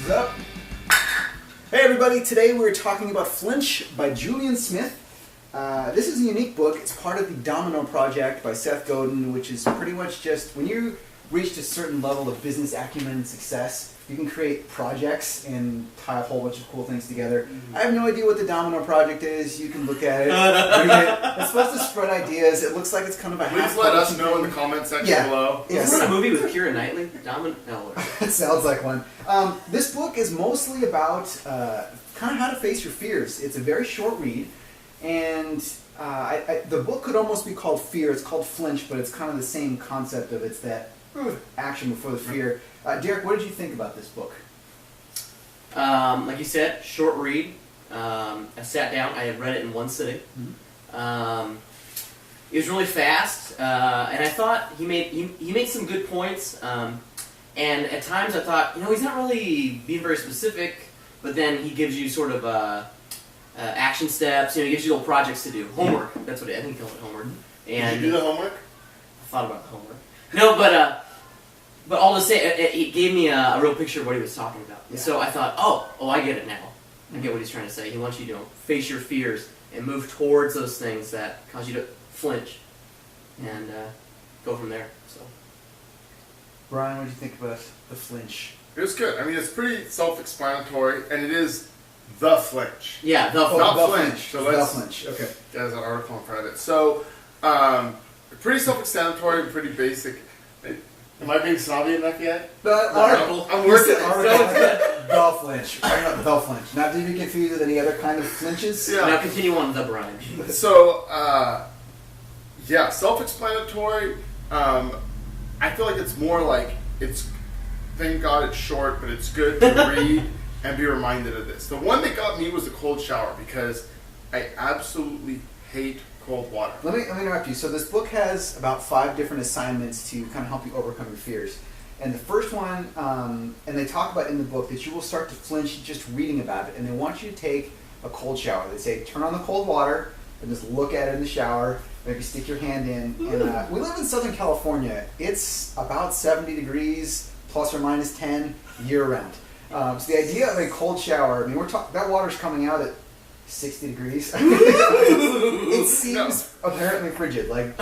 What's up? Hey everybody, today we're talking about Flinch by Julien Smith. This is a unique book. It's part of the Domino project by Seth Godin, which is pretty much just when you reach a certain level of business acumen and success, you can create projects and tie a whole bunch of cool things together. I have no idea what the Domino project is. You can look at it, read it. It's supposed to spread ideas. It looks like it's kind of a Please let us know in the comment section below. Yes. Isn't there a movie with Keira Knightley? Domino? No. It sounds like one. This book is mostly about kind of how to face your fears. It's a very short read, and the book could almost be called Fear. It's called Flinch, but it's kind of the same concept of it's that action before the fear. Derek, what did you think about this book? Like you said, short read. I sat down. I had read it in one sitting. Mm-hmm. It was really fast, and I thought he made some good points. And at times I thought, he's not really being very specific, but then he gives you sort of action steps. He gives you little projects to do. Homework. That's what I think he calls it, homework. And did you do the homework? I thought about the homework. No, but all to say, it gave me a real picture of what he was talking about. Yeah. So I thought, oh, I get it now. I get what he's trying to say. He wants you to face your fears and move towards those things that cause you to flinch and go from there. So, Brian, what did you think about the Flinch? It was good. I mean, it's pretty self-explanatory, and it is the Flinch. Yeah, the Flinch. Not Flinch. So the Flinch. Okay. There's an article in front of it. So, pretty self-explanatory, pretty basic. Am I being snobby enough yet? The article. I'm working it. The Flinch. The Flinch. Not to be confused with any other kind of flinches. Yeah. Now continue on with the Brian. So, yeah, self-explanatory. I feel like it's more like thank God it's short, but it's good to read and be reminded of this. The one that got me was the cold shower because I absolutely hate cold water. Let me interrupt you. So this book has about 5 different assignments to kind of help you overcome your fears. And the first one, and they talk about in the book that you will start to flinch just reading about it. And they want you to take a cold shower. They say turn on the cold water and just look at it in the shower. Maybe stick your hand in. And we live in Southern California. It's about 70 degrees, plus or minus 10, year-round. So the idea of a cold shower, I mean, that water's coming out at 60 degrees. It seems apparently frigid. I've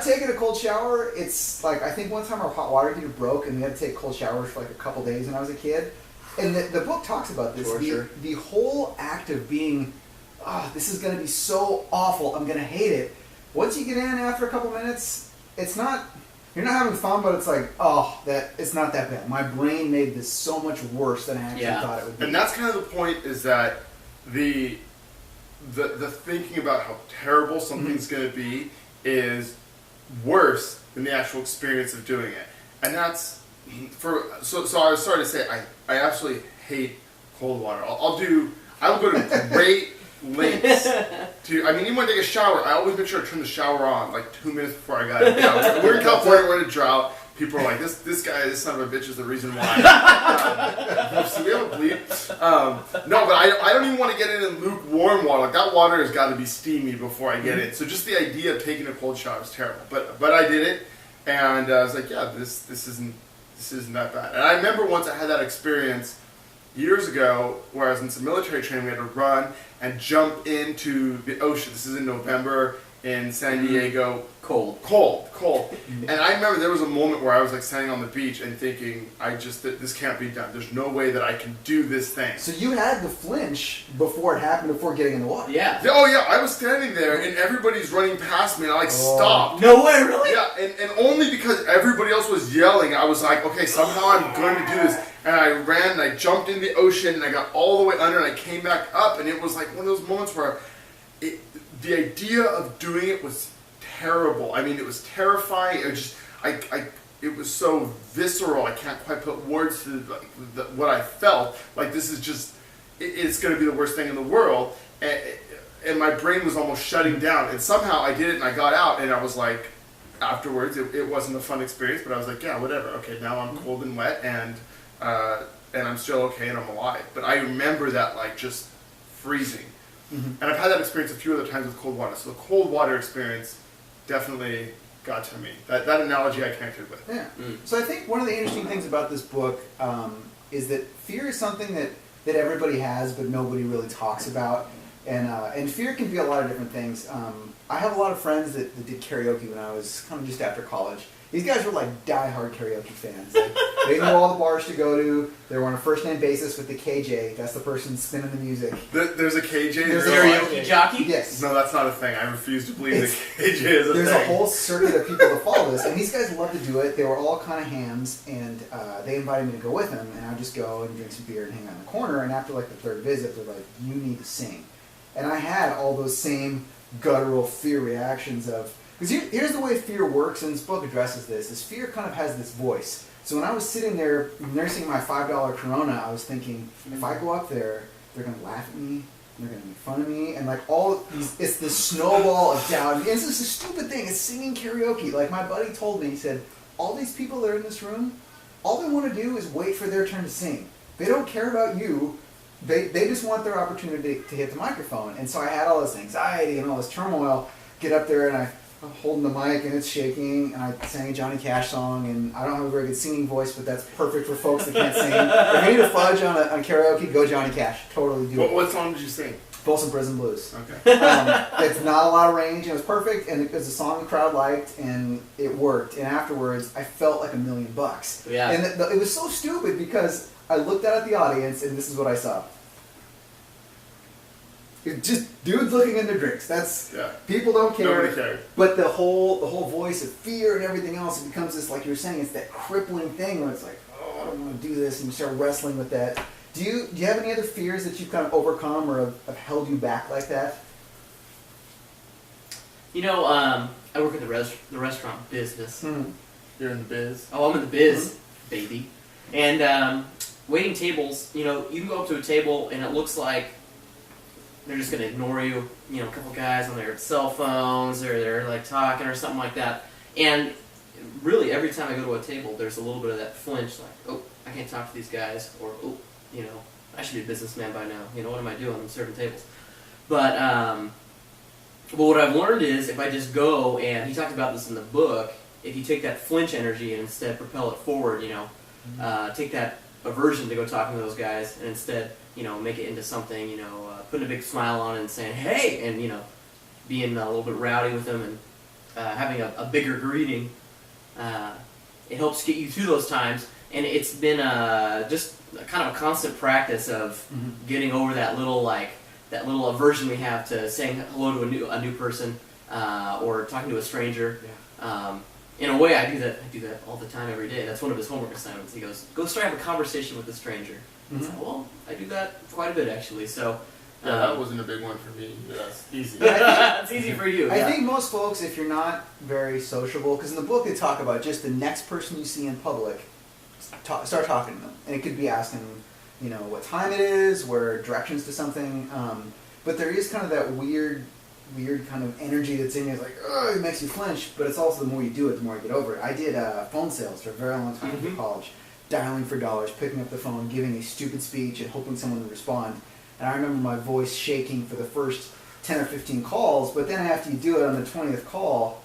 taken a cold shower. It's like, I think one time our hot water heater broke and we had to take cold showers for like a couple days when I was a kid. And the book talks about this. The whole act of being, this is going to be so awful, I'm going to hate it. Once you get in after a couple minutes, you're not having fun, but it's like, it's not that bad. My brain made this so much worse than I actually thought it would be. And that's kind of the point, is that the thinking about how terrible something's going to be is worse than the actual experience of doing it. And that's, so I was sorry to say, I absolutely hate cold water. I will go to great lengths to, even when I take a shower, I always make sure to turn the shower on like 2 minutes before I got it. We're in California, we're in a drought. People are like, this guy, this son of a bitch is the reason why. So we have a bleep. No, but I don't even want to get in lukewarm water. Like, that water has got to be steamy before I get in. So just the idea of taking a cold shower is terrible. But I did it, and I was like, yeah, this isn't that bad. And I remember once I had that experience years ago where I was in some military training. We had to run and jump into the ocean. This is in November in San Diego. Cold. And I remember there was a moment where I was like standing on the beach and thinking, this can't be done. There's no way that I can do this thing. So you had the flinch before it happened, before getting in the water. Yeah. Oh yeah, I was standing there and everybody's running past me and I stopped. No way, really? Yeah, and only because everybody else was yelling, I was like, okay, somehow I'm going to do this. And I ran and I jumped in the ocean and I got all the way under and I came back up, and it was like one of those moments where the idea of doing it was terrible. I mean, it was terrifying. It was so visceral. I can't quite put words to what I felt. Like, this is just, it's going to be the worst thing in the world. And my brain was almost shutting down. And somehow I did it and I got out, and I was like, afterwards, it wasn't a fun experience, but I was like, yeah, whatever. Okay, now I'm cold and wet, and I'm still okay and I'm alive. But I remember that, like, just freezing. Mm-hmm. And I've had that experience a few other times with cold water. So the cold water experience definitely got to me. That analogy I connected with. Yeah. Mm. So I think one of the interesting things about this book, is that fear is something that everybody has, but nobody really talks about. And fear can be a lot of different things. I have a lot of friends that did karaoke when I was kind of just after college. These guys were like diehard karaoke fans. Like, they knew all the bars to go to. They were on a first-name basis with the KJ. That's the person spinning the music. There's a KJ? There's a karaoke jockey? Yes. No, that's not a thing. I refuse to believe that KJ is a thing. There's a whole circuit of people that follow this, and these guys love to do it. They were all kind of hams, and they invited me to go with them, and I'd just go and drink some beer and hang out in the corner, and after like the third visit, they're like, you need to sing. And I had all those same guttural fear reactions of, because here's the way fear works, and this book addresses this, is fear kind of has this voice. So when I was sitting there nursing my $5 Corona, I was thinking, if I go up there, they're going to laugh at me, they're going to make fun of me, and like all these, it's this snowball of doubt. And it's just a stupid thing, it's singing karaoke. Like my buddy told me, he said, all these people that are in this room, all they want to do is wait for their turn to sing. They don't care about you. They just want their opportunity to hit the microphone. And so I had all this anxiety and all this turmoil, get up there and I'm holding the mic and it's shaking, and I sang a Johnny Cash song, and I don't have a very good singing voice, but that's perfect for folks that can't sing. If you need a fudge on karaoke, go Johnny Cash. Totally do it. What song did you sing? Folsom Prison Blues. Okay. It's not a lot of range, and it was perfect, and it was a song the crowd liked, and it worked. And afterwards, I felt like $1 million. Yeah. And it was so stupid because I looked out at the audience, and this is what I saw. It's just dudes looking in their drinks. That's people don't care. Nobody cared. But the whole voice of fear and everything else, it becomes this, like you were saying, it's that crippling thing where it's like, oh, I don't want to do this, and you start wrestling with that. Do you have any other fears that you've kind of overcome or have held you back like that? You know, I work in the restaurant business. You're in the biz. Oh, I'm in the biz, baby. And waiting tables, you know, you can go up to a table and it looks like they're just going to ignore you. You know, a couple guys on their cell phones, or they're like talking or something like that. And really, every time I go to a table, there's a little bit of that flinch, like, oh, I can't talk to these guys, or oh, you know, I should be a businessman by now. You know, what am I doing? I'm serving tables. But what I've learned is if I just go, and he talked about this in the book, if you take that flinch energy and instead propel it forward, you know, take that aversion to go talking to those guys and instead, you know, make it into something, you know, putting a big smile on it and saying, hey, and, you know, being a little bit rowdy with them and having a bigger greeting, it helps get you through those times. And it's been just kind of a constant practice of getting over that little aversion we have to saying hello to a new person or talking to a stranger. Yeah. In a way, I do that all the time, every day. That's one of his homework assignments. He goes, go start having a conversation with a stranger. So, well, I do that quite a bit, actually. So yeah, that wasn't a big one for me. That's easy. It's easy for you. I think most folks, if you're not very sociable, because in the book they talk about just the next person you see in public, start talking to them. And it could be asking, you know, what time it is, where directions to something. But there is kind of that weird kind of energy that's in you. It's like, oh, it makes you flinch. But it's also the more you do it, the more you get over it. I did phone sales for a very long time in college. Dialing for dollars, picking up the phone, giving a stupid speech, and hoping someone would respond. And I remember my voice shaking for the first 10 or 15 calls, but then after you do it on the 20th call,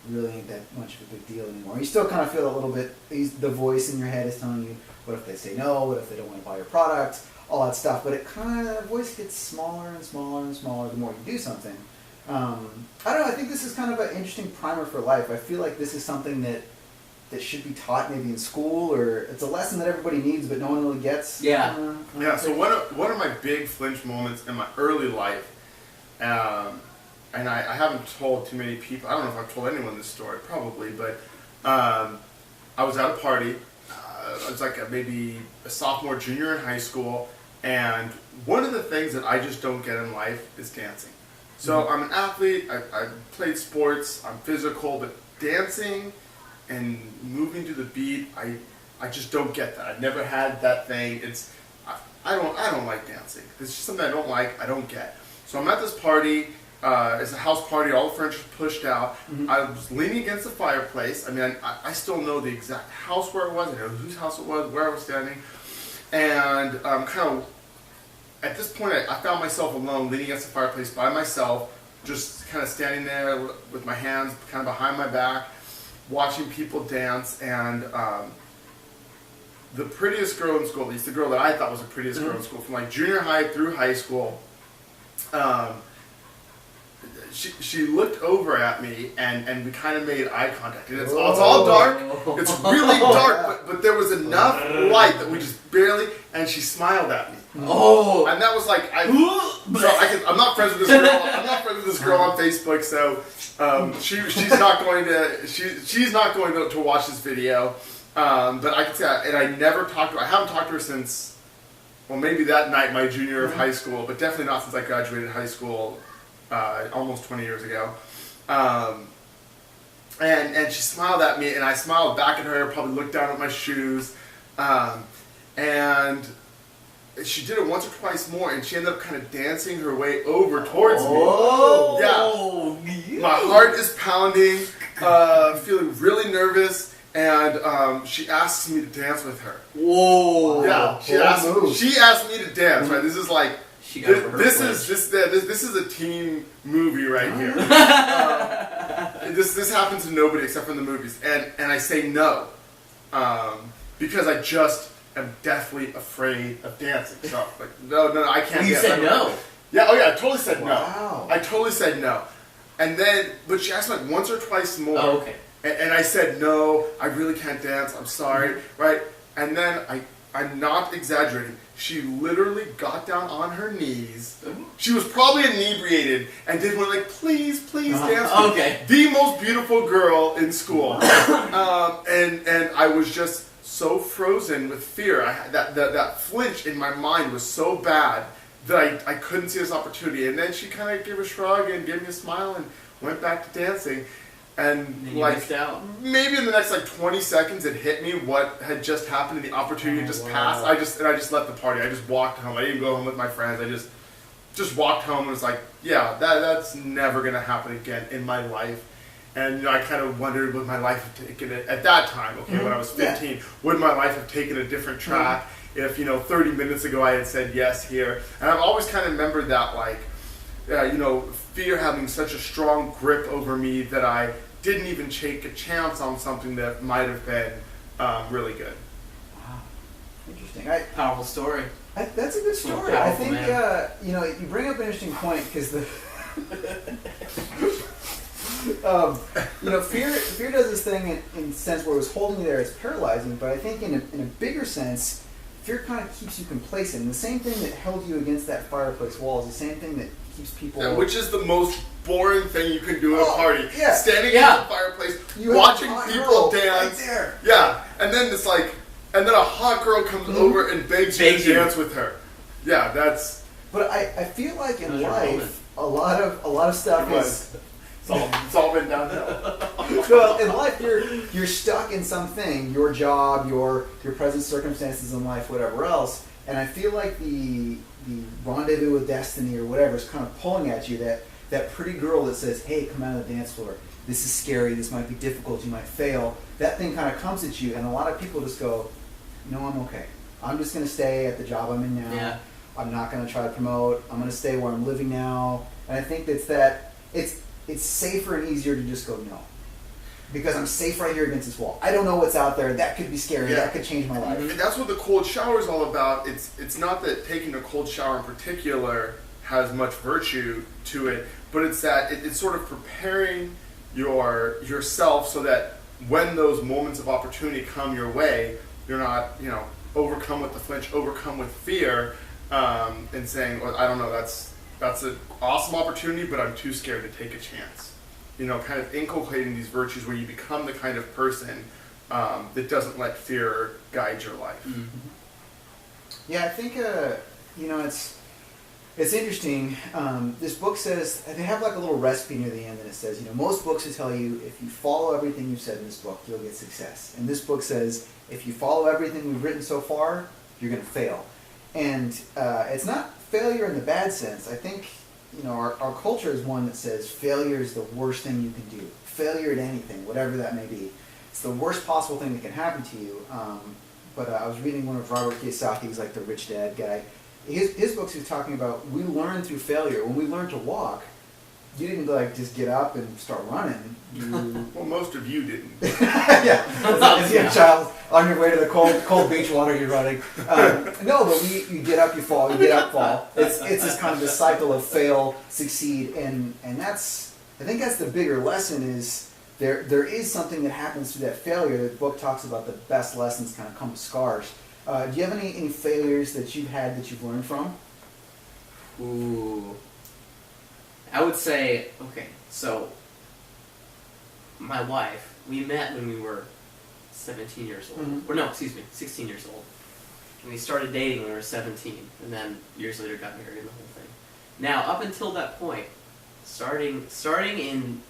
it really ain't that much of a big deal anymore. You still kind of feel a little bit, the voice in your head is telling you, what if they say no, what if they don't want to buy your product, all that stuff. But it kind of, the voice gets smaller and smaller and smaller the more you do something. I don't know, I think this is kind of an interesting primer for life. I feel like this is something that should be taught maybe in school, or it's a lesson that everybody needs but no one really gets. Yeah. So one of my big flinch moments in my early life, and I haven't told too many people, I don't know if I've told anyone this story, probably, but I was at a party. I was like maybe a sophomore, junior in high school, and one of the things that I just don't get in life is dancing. So I'm an athlete, I played sports, I'm physical, but dancing and moving to the beat, I just don't get that. I've never had that thing. I don't like dancing. It's just something I don't like, I don't get. So I'm at this party, it's a house party, all the furniture pushed out. I was leaning against the fireplace. I mean, I still know the exact house where it was, I know whose house it was, where I was standing. And kind of, at this point, I found myself alone, leaning against the fireplace by myself, just kind of standing there with my hands kind of behind my back, watching people dance, and the prettiest girl in school, at least the girl that I thought was the prettiest girl in school, from like junior high through high school. She looked over at me and we kind of made eye contact. And it's all dark. It's really dark, but there was enough light that we just barely. And she smiled at me. Oh, and that was like I'm not friends with this girl. I'm not friends with this girl on Facebook, so she's not going to watch this video. But I can say, and I never talked to her. I haven't talked to her since, well, maybe that night, my junior year of high school, but definitely not since I graduated high school, almost 20 years ago. And she smiled at me, and I smiled back at her. Probably looked down at my shoes, and she did it once or twice more, and she ended up kind of dancing her way over towards me. Oh, yeah. My heart is pounding, feeling really nervous, and she asks me to dance with her. Whoa! Yeah, she asked me to dance. Right, this is like this is a teen movie right here. This happens to nobody except for in the movies, and I say no, because I just am deathly afraid of dancing. So like, no, I can't. You said no. Yeah, oh yeah, I totally said Wow. no. I totally said no. And then, but she asked me like once or twice more. Oh, okay. And I said, no, I really can't dance, I'm sorry, right? And then, I'm not exaggerating, she literally got down on her knees. She was probably inebriated and did one like, please dance with me. Okay. The most beautiful girl in school. And I was just so frozen with fear. That flinch in my mind was so bad that I couldn't see this opportunity. And then she kind of gave a shrug and gave me a smile and went back to dancing. And like maybe in the next like 20 seconds, it hit me what had just happened and the opportunity had just passed. I just left the party. I just walked home. I didn't go home with my friends. I just walked home and was like, yeah, that's never gonna happen again in my life. And I kind of wondered, would my life have taken it at that time? Okay, when I was 15, would my life have taken a different track if 30 minutes ago I had said yes here? And I've always kind of remembered that like. Fear having such a strong grip over me that I didn't even take a chance on something that might have been really good. Wow, interesting. Powerful story. That's a good story. Powerful, I think man. you bring up an interesting point because fear does this thing in the sense where it was holding you there, it's paralyzing. But I think in a bigger sense, fear kind of keeps you complacent. And the same thing that held you against that fireplace wall is the same thing that keeps people... Yeah, which is the most boring thing you can do at a party. Yeah. Standing in the fireplace, watching people dance. Right there. Yeah, and then it's like... And then a hot girl comes over and begs you to dance with her. Yeah, that's... But I feel like in life, a lot of stuff is... It's all been downhill. Well, in life, you're stuck in something, your job, your present circumstances in life, whatever else. And I feel like the rendezvous with destiny or whatever is kind of pulling at you. That pretty girl that says, "Hey, come out of the dance floor. This is scary. This might be difficult. You might fail." That thing kind of comes at you, and a lot of people just go, "No, I'm okay. I'm just going to stay at the job I'm in now. Yeah. I'm not going to try to promote. I'm going to stay where I'm living now." And I think it's safer and easier to just go no. Because I'm safe right here against this wall. I don't know what's out there. That could be scary. Yeah. That could change my life. And that's what the cold shower is all about. It's not that taking a cold shower in particular has much virtue to it, but it's that it's sort of preparing yourself so that when those moments of opportunity come your way, you're not overcome with the flinch, overcome with fear, and saying, well, I don't know, that's an awesome opportunity, but I'm too scared to take a chance. Kind of inculcating these virtues where you become the kind of person that doesn't let fear guide your life. Mm-hmm. Yeah, I think it's interesting. This book says they have like a little recipe near the end, and it says most books will tell you if you follow everything you've said in this book, you'll get success. And this book says if you follow everything we've written so far, you're going to fail. And it's not failure in the bad sense. I think our culture is one that says failure is the worst thing you can do. Failure at anything, whatever that may be. It's the worst possible thing that can happen to you. But I was reading one of Robert Kiyosaki's, like the Rich Dad guy. His books, he's talking about we learn through failure. When we learn to walk, you didn't like just get up and start running. You Well, most of you didn't. yeah, as a young child on your way to the cold beach water, you're running. No, but you get up, you fall, you get up, fall. It's this kind of this cycle of fail, succeed, and that's, I think that's the bigger lesson is there is something that happens through that failure. The book talks about the best lessons kind of come with scars. Do you have any failures that you've had that you've learned from? Ooh. I would say, okay, so my wife, we met when we were 17 years old. Mm-hmm. Or no, excuse me, 16 years old. And we started dating when we were 17, and then years later got married and the whole thing. Now, up until that point, starting in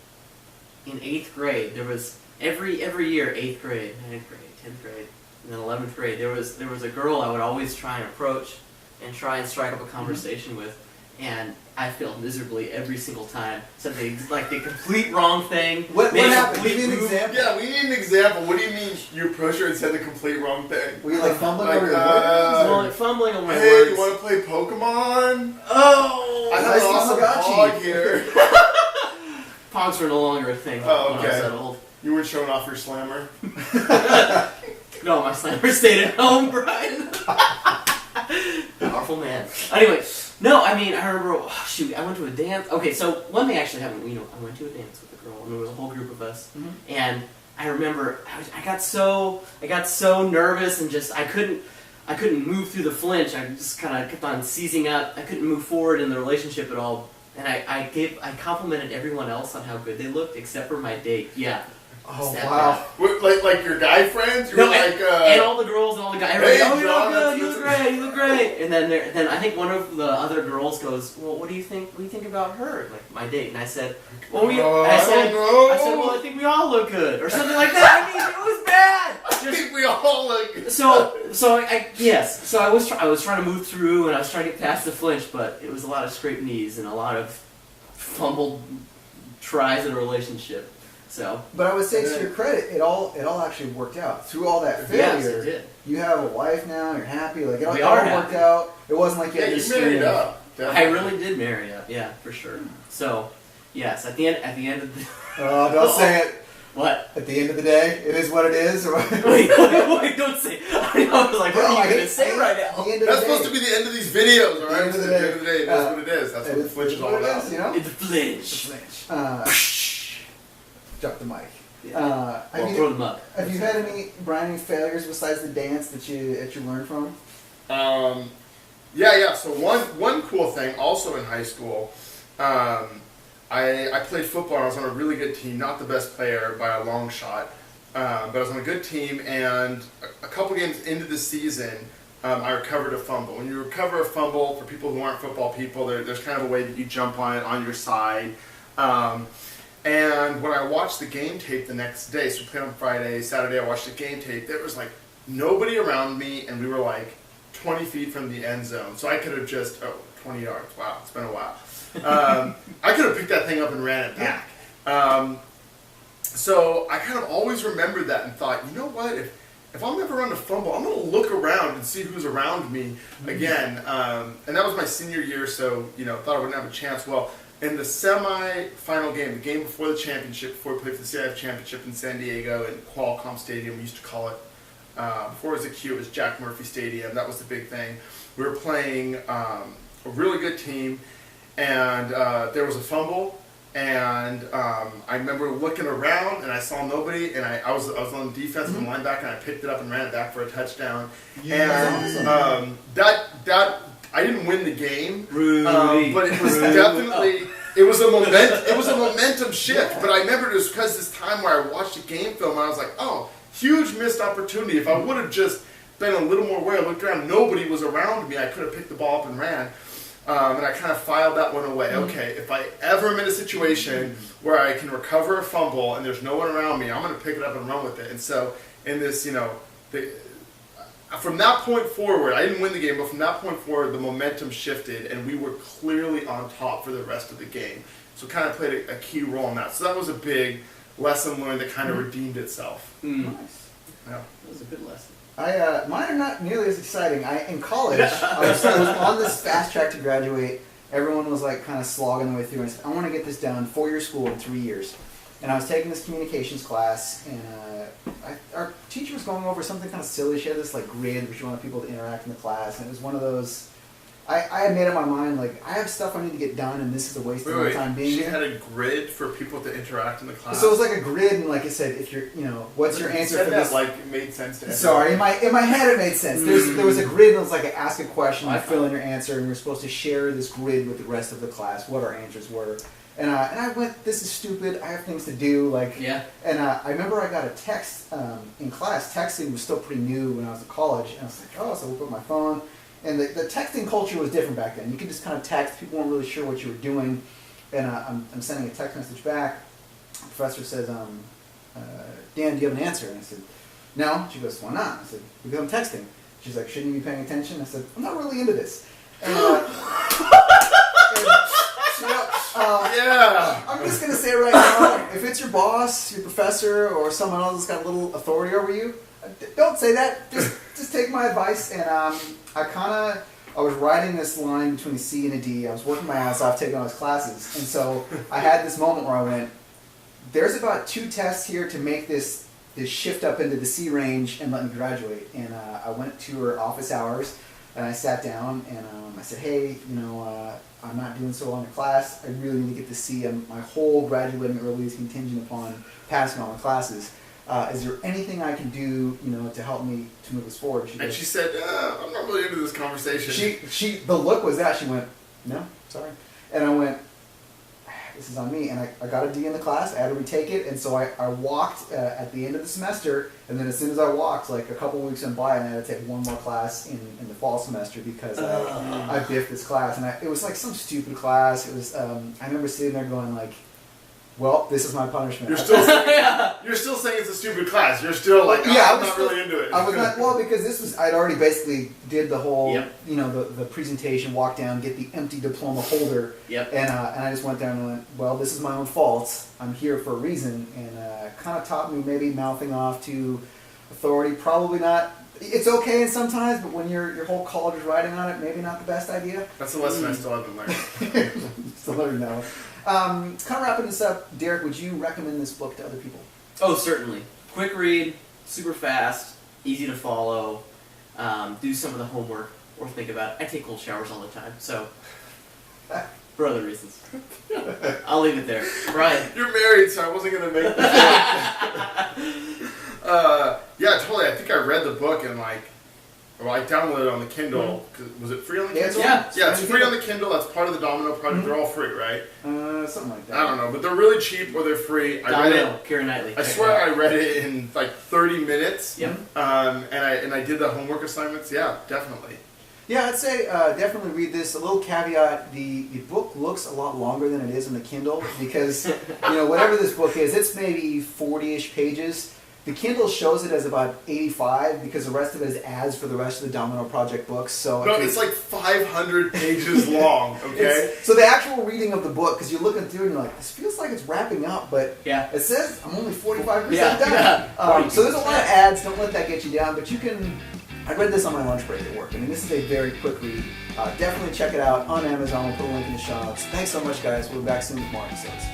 8th grade, there was every year, 8th grade, 9th grade, 10th grade, and then 11th grade, there was a girl I would always try and approach and try and strike up a conversation with, and I failed miserably every single time. Said the complete wrong thing. What happened? Give me an move. example. Yeah, we need an example. What do you mean you approached her and said the complete wrong thing? Were you like fumbling Like, over your words? Well, like fumbling on my Hey, words. you want to play Pokemon? Oh! I have Nice an awesome Tamagotchi. dog here. Pogs were no longer a thing Oh, when I was okay. that old. You weren't showing off your slammer? No, my slammer stayed at home, Brian. Powerful man. Anyway, no, I mean, I remember, oh, shoot, I went to a dance. Okay, so one thing actually happened, I went to a dance with a girl, and there was a whole group of us, and I remember I got so nervous and just, I couldn't move through the flinch. I just kind of kept on seizing up. I couldn't move forward in the relationship at all. And I complimented everyone else on how good they looked, except for my date. Yeah. Oh, Step wow. back. Like your guy friends? You No, were like, and all the girls and all the guys. Everybody, Hey, oh, you John, look good, you that's- look great, you look great. And then I think one of the other girls goes, well, what do you think about her? Like my date. And I said, well, I said, well, I think we all look good, or something like that. I mean, it was bad. I think we all look. So I was trying to move through, and I was trying to get past the flinch, but it was a lot of scraped knees and a lot of fumbled tries in a relationship. So, But I would say to your credit, it all actually worked out. Through all that failure, yes, it did. you have a wife now, you're happy, like it all We are worked happy. out. It wasn't like you Yeah, had you this married string of- up. I really did marry up, yeah, for sure. So, yes, at the end of the Oh, don't say it. what? At the end of the day, it is what it is. Or Wait, don't say. I was like, what are you gonna say right now? At the end of That's the supposed day, to be the end of these videos, alright? end of the At the end of the day, that's what it is. That's what the it's Flinch is all what it about. is, you know? It's a flinch. Drop the mic. Yeah. Have Or you- throw them up. Have you had any failures besides the dance that you learned from? Yeah. So one cool thing, also in high school, I played football. And I was on a really good team, not the best player by a long shot, but I was on a good team. And a couple games into the season, I recovered a fumble. When you recover a fumble, for people who aren't football people, there's kind of a way that you jump on it on your side. And when I watched the game tape the next day, so we played on Friday, Saturday I watched the game tape, there was like nobody around me, and we were like 20 feet from the end zone. So I could have just, 20 yards, wow, it's been a while. I could have picked that thing up and ran it back. So I kind of always remembered that and thought, you know what, if I'm ever on a fumble, I'm going to look around and see who's around me again. And that was my senior year, so, thought I wouldn't have a chance. Well, in the semi-final game, the game before the championship, before we played for the CIF championship in San Diego in Qualcomm Stadium, we used to call it, before it was a Q, it was Jack Murphy Stadium. That was the big thing. We were playing a really good team, and there was a fumble, and I remember looking around, and I saw nobody, and I was on defense and linebacker, and I picked it up and ran it back for a touchdown. And that I didn't win the game, but it was definitely it was a momentum shift. But I remember it was because this time where I watched the game film, and I was like, oh, huge missed opportunity. If I would have just been a little more aware, looked around, nobody was around me, I could have picked the ball up and ran. And I kind of filed that one away. Okay, if I ever am in a situation where I can recover a fumble and there's no one around me, I'm going to pick it up and run with it. And so in this, from that point forward, I didn't win the game, but from that point forward, the momentum shifted, and we were clearly on top for the rest of the game. So it kind of played a key role in that. So that was a big lesson learned that kind of redeemed itself. Nice. Yeah. That was a good lesson. Mine are not nearly as exciting. In college, I was on this fast track to graduate, everyone was like kind of slogging their way through, and I said, I want to get this done for your school in 3 years. And I was taking this communications class, and our teacher was going over something kind of silly. She had this like grid where she wanted people to interact in the class, and it was one of those. I had made up my mind, like, I have stuff I need to get done, and this is a waste of my time being She here. had a grid for people to interact in the class. So it was like a grid, and like I said, if you're, what's your answer for this? Like, it made sense to everyone. Sorry, in my head it made sense. There was a grid, and it was like ask a question, you fill in your answer, and we were supposed to share this grid with the rest of the class, what our answers were. And I went, this is stupid, I have things to do, like, Yeah. And I remember I got a text in class. Texting was still pretty new when I was at college, and I was like, oh, so I whip up my phone. And the texting culture was different back then. You could just kind of text. People weren't really sure what you were doing. And I'm sending a text message back. The professor says, Dan, do you have an answer? And I said, no. She goes, why not? I said, because I'm texting. She's like, shouldn't you be paying attention? I said, I'm not really into this. And, yeah. I'm just going to say right now, if it's your boss, your professor, or someone else that's got a little authority over you, don't say that. Just take my advice. And I was writing this line between a C and a D. I was working my ass off taking all these classes. And so I had this moment where I went, there's about 2 tests here to make this shift up into the C range and let me graduate. And I went to her office hours, and I sat down, and I said, hey, I'm not doing so well in the class. I really need to get the C. My whole graduating early is contingent upon passing all my classes. Is there anything I can do, to help me to move this forward? She said, I'm not really into this conversation. The look was that. She went, no, sorry. And I went, this is on me. And I got a D in the class. I had to retake it. And so I walked at the end of the semester. And then as soon as I walked, like a couple weeks went by, and I had to take one more class in the fall semester because I biffed this class. And it was like some stupid class. It was, I remember sitting there going like, well, this is my punishment. You're still saying it's a stupid class. You're still like, I'm not really into it. I was not, well, because I'd already basically did the whole, the presentation, walk down, get the empty diploma holder. Yep. And I just went there and went, well, this is my own fault. I'm here for a reason. And kind of taught me maybe mouthing off to authority. Probably not. It's okay in sometimes, but when your whole college is riding on it, maybe not the best idea. That's a lesson I still haven't learned. Still learning now. Kind of wrapping this up, Derek, would you recommend this book to other people? Oh, certainly. Quick read, super fast, easy to follow, do some of the homework, or think about it. I take cold showers all the time, so for other reasons. I'll leave it there. Brian. You're married, so I wasn't going to make this yeah, totally. I think I read the book and I downloaded it on the Kindle. Was it free on the Kindle? Yeah, it's free on the Kindle. That's part of the Domino project. They're all free, right? Something like that. I don't know, but they're really cheap or they're free. Domino, Keira Knightley. I swear I read it in like 30 minutes. Yep. And I did the homework assignments. Yeah, definitely. Yeah, I'd say definitely read this. A little caveat, the book looks a lot longer than it is on the Kindle because, whatever this book is, it's maybe 40-ish pages. The Kindle shows it as about 85 because the rest of it is ads for the rest of the Domino Project books. So no, it's like 500 pages long, okay? So the actual reading of the book, because you're looking through and you're like, this feels like it's wrapping up, but it says I'm only 45% done. So there's a lot of ads. Don't let that get you down, but you can... I read this on my lunch break at work. I mean, this is a very quick read. Definitely check it out on Amazon. We'll put a link in the show notes. Thanks so much, guys. We'll be back soon with more episodes.